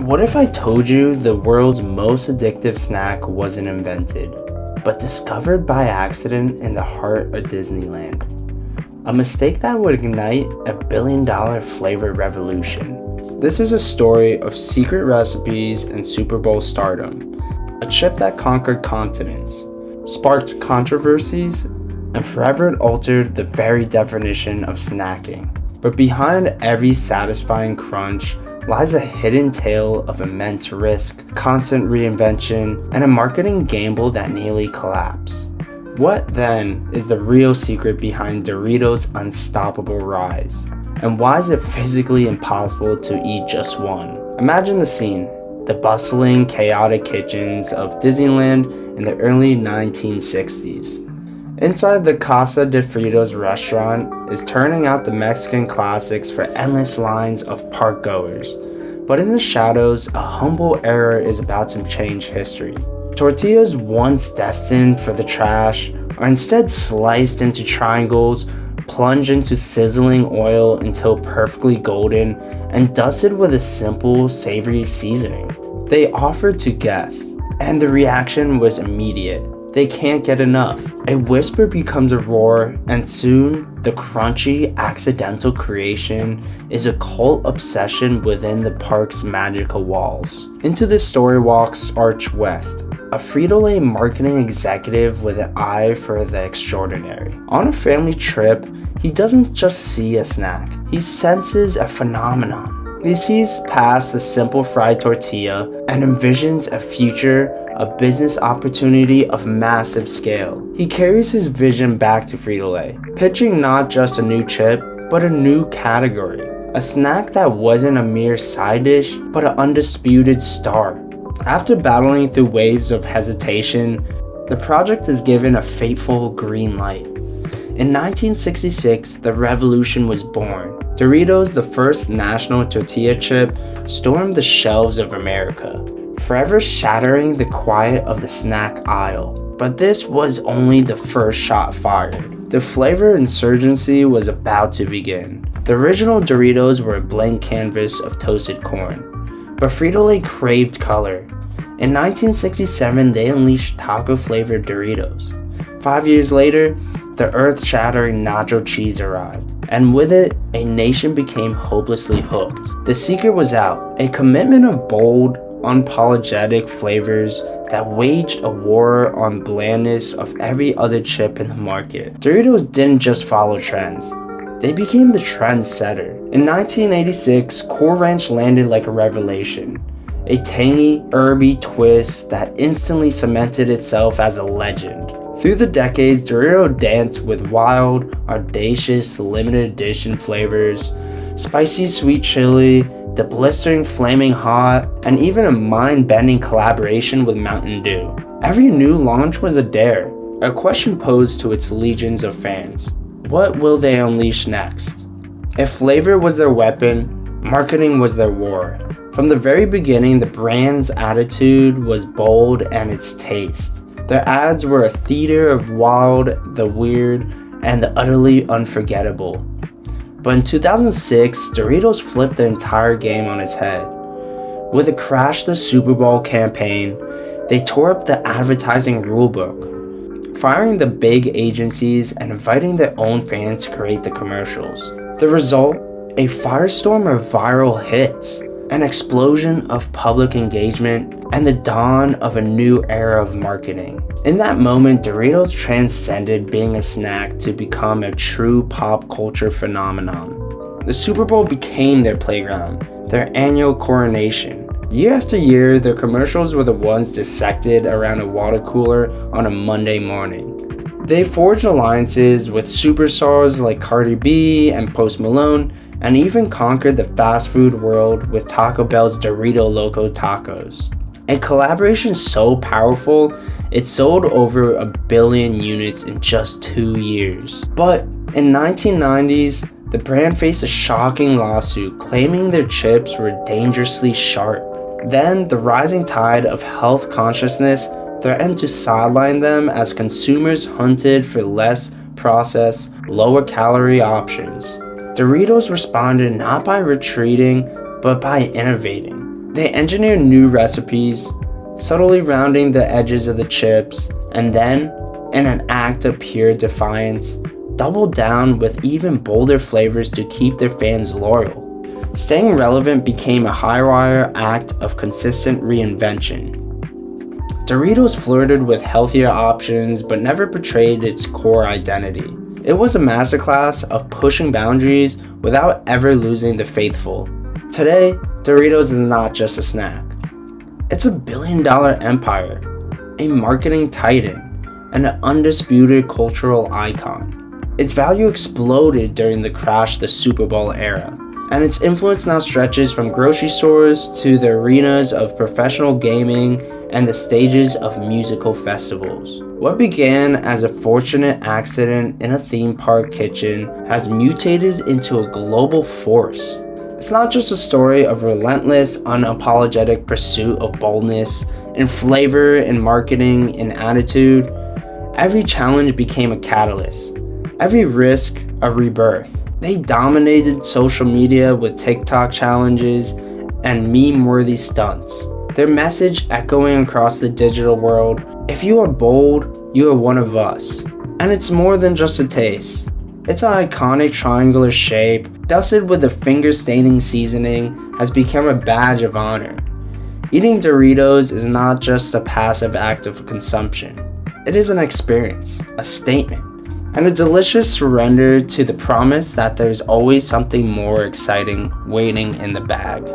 What if I told you the world's most addictive snack wasn't invented, but discovered by accident in the heart of Disneyland? A mistake that would ignite a billion-dollar flavor revolution. This is a story of secret recipes and Super Bowl stardom. A chip that conquered continents, sparked controversies, and forever altered the very definition of snacking. But behind every satisfying crunch lies a hidden tale of immense risk, constant reinvention, and a marketing gamble that nearly collapsed. What then is the real secret behind Doritos' unstoppable rise? And why is it physically impossible to eat just one? Imagine the scene: the bustling, chaotic kitchens of Disneyland in the early 1960s. Inside the Casa de Fritos restaurant is turning out the Mexican classics for endless lines of park goers. But in the shadows, a humble era is about to change history. Tortillas once destined for the trash are instead sliced into triangles, plunged into sizzling oil until perfectly golden, and dusted with a simple, savory seasoning. They offered to guests, and the reaction was immediate. They can't get enough. A whisper becomes a roar, and soon, the crunchy, accidental creation is a cult obsession within the park's magical walls. Into this story walks Arch West, a Frito-Lay marketing executive with an eye for the extraordinary. On a family trip, he doesn't just see a snack, he senses a phenomenon. He sees past the simple fried tortilla and envisions a business opportunity of massive scale. He carries his vision back to Frito-Lay, pitching not just a new chip, but a new category. A snack that wasn't a mere side dish, but an undisputed star. After battling through waves of hesitation, the project is given a fateful green light. In 1966, the revolution was born. Doritos, the first national tortilla chip, stormed the shelves of America, forever shattering the quiet of the snack aisle. But this was only the first shot fired. The flavor insurgency was about to begin. The original Doritos were a blank canvas of toasted corn, but Frito-Lay craved color. In 1967, they unleashed taco-flavored Doritos. 5 years later, the earth-shattering nacho cheese arrived, and with it, a nation became hopelessly hooked. The secret was out, a commitment of bold, unapologetic flavors that waged a war on blandness of every other chip in the market. Doritos didn't just follow trends, they became the trendsetter. In 1986, Cool Ranch landed like a revelation, a tangy, herby twist that instantly cemented itself as a legend. Through the decades, Doritos danced with wild, audacious, limited edition flavors, spicy sweet chili, the blistering flaming hot, and even a mind-bending collaboration with Mountain Dew. Every new launch was a dare, a question posed to its legions of fans. What will they unleash next? If flavor was their weapon, marketing was their war. From the very beginning, the brand's attitude was bold and its taste. Their ads were a theater of wild, the weird, and the utterly unforgettable. But in 2006, Doritos flipped the entire game on its head. With a Crash the Super Bowl campaign, they tore up the advertising rulebook, firing the big agencies and inviting their own fans to create the commercials. The result? A firestorm of viral hits, an explosion of public engagement, and the dawn of a new era of marketing. In that moment, Doritos transcended being a snack to become a true pop culture phenomenon. The Super Bowl became their playground, their annual coronation. Year after year, their commercials were the ones dissected around a water cooler on a Monday morning. They forged alliances with superstars like Cardi B and Post Malone, and even conquered the fast food world with Taco Bell's Dorito Loco Tacos. A collaboration so powerful, it sold over 1 billion units in just 2 years. But in 1990s, the brand faced a shocking lawsuit claiming their chips were dangerously sharp. Then, the rising tide of health consciousness threatened to sideline them as consumers hunted for less processed, lower calorie options. Doritos responded not by retreating, but by innovating. They engineered new recipes, subtly rounding the edges of the chips, and then, in an act of pure defiance, doubled down with even bolder flavors to keep their fans loyal. Staying relevant became a high-wire act of consistent reinvention. Doritos flirted with healthier options but never betrayed its core identity. It was a masterclass of pushing boundaries without ever losing the faithful. Today, Doritos is not just a snack. It's a billion-dollar empire, a marketing titan, and an undisputed cultural icon. Its value exploded during the crash of the Super Bowl era, and its influence now stretches from grocery stores to the arenas of professional gaming and the stages of musical festivals. What began as a fortunate accident in a theme park kitchen has mutated into a global force. It's not just a story of relentless, unapologetic pursuit of boldness in flavor, in marketing, in attitude. Every challenge became a catalyst, every risk a rebirth. They dominated social media with TikTok challenges and meme-worthy stunts, their message echoing across the digital world: if you are bold, you are one of us. And it's more than just a taste. Its iconic triangular shape, dusted with a finger-staining seasoning, has become a badge of honor. Eating Doritos is not just a passive act of consumption. It is an experience, a statement, and a delicious surrender to the promise that there's always something more exciting waiting in the bag.